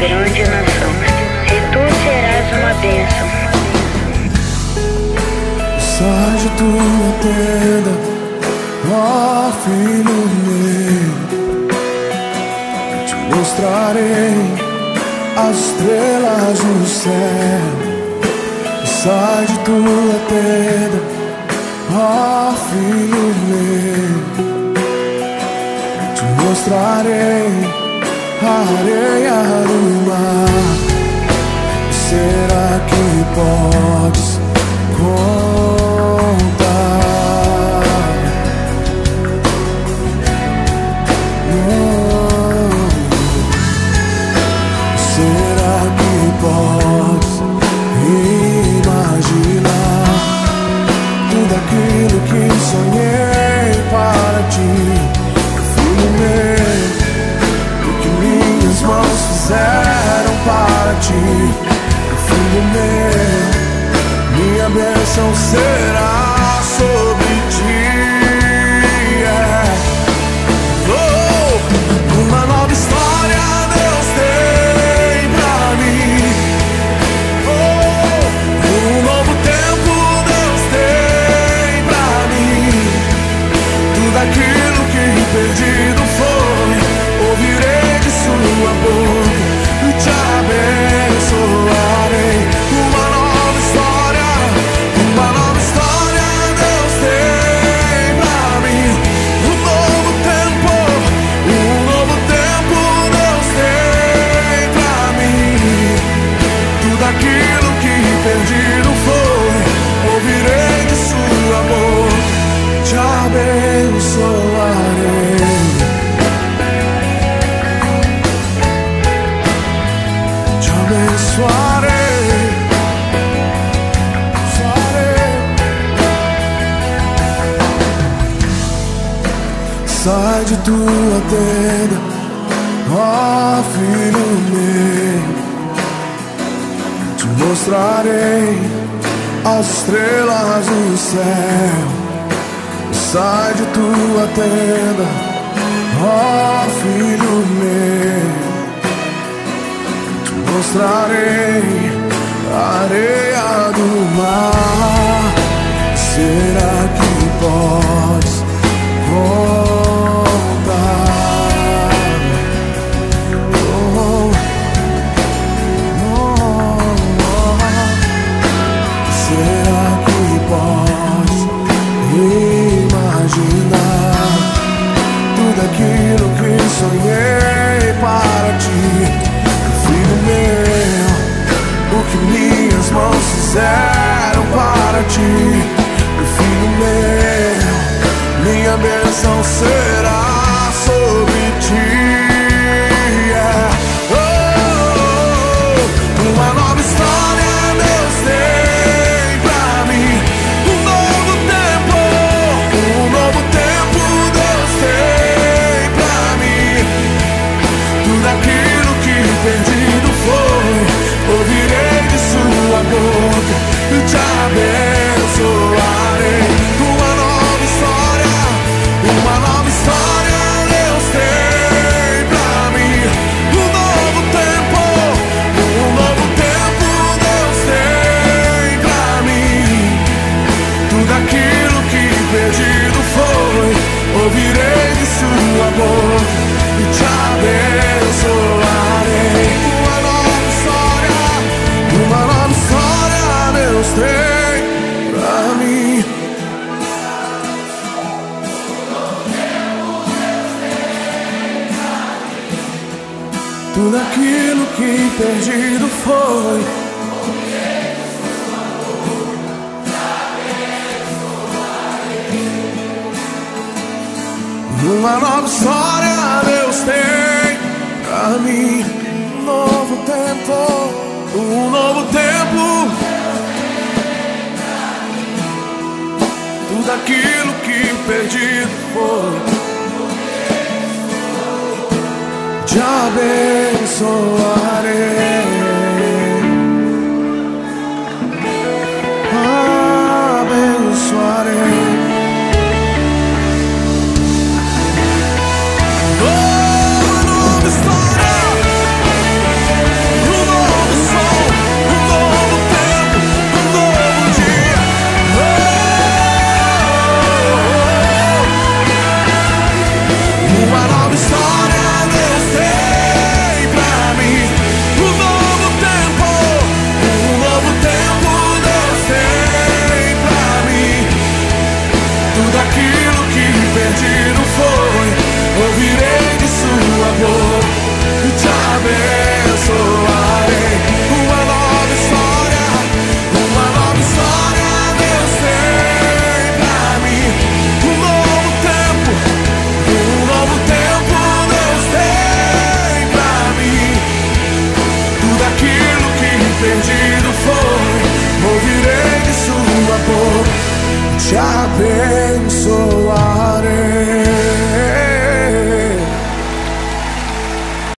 grande nação, e tu serás uma bênção. Sai de tua tenda, ó filho meu, eu te mostrarei as estrelas no céu. Sai de tua tenda, ó filho meu, eu te mostrarei a areia do mar. Será que podes contar? Será que podes imaginar tudo aquilo que sonhei para ti, filho meu? O que minhas mãos fizeram para ti, filho meu, minha bênção será sobre ti. Oh, uma nova história Deus tem pra mim. Oh, um novo tempo Deus tem pra mim. Tudo aquilo que perdido foi, ouvirei de sua boca e te abençoarei. Uma nova história Deus tem pra mim. Um novo tempo Deus tem pra mim. Tudo aquilo que perdido foi, ouvirei de sua boca, te abençoarei. Te abençoarei. Sai de tua tenda, ó filho meu, te mostrarei as estrelas no céu. Sai de tua tenda, ó filho meu, te mostrarei a areia do mar. Será que podes contar? Oh, oh, oh. Será que podes imaginar tudo aquilo que sonhei para ti, filho meu? O que minhas mãos fizeram para ti, filho meu, minha bênção será sobre ti. Oh, uma nova história Deus tem pra mim. Um novo tempo Deus tem pra mim. Tudo aquilo que perdido foi, ouvirei de sua boca e te abençoarei. Uma nova história Deus tem pra mim. Um novo tempo Deus tem pra mim. Tudo aquilo que perdido foi, ouvirei de sua boca e te abençoarei. Uma nova história Deus tem pra mim. Tudo aquilo que perdido foi, uma nova história Deus tem pra mim. Um novo tempo, tudo aquilo que perdido foi, te abençoarei. Abençoarei. Oh, nova história. foi, ouvirei de sua boca te abençoar.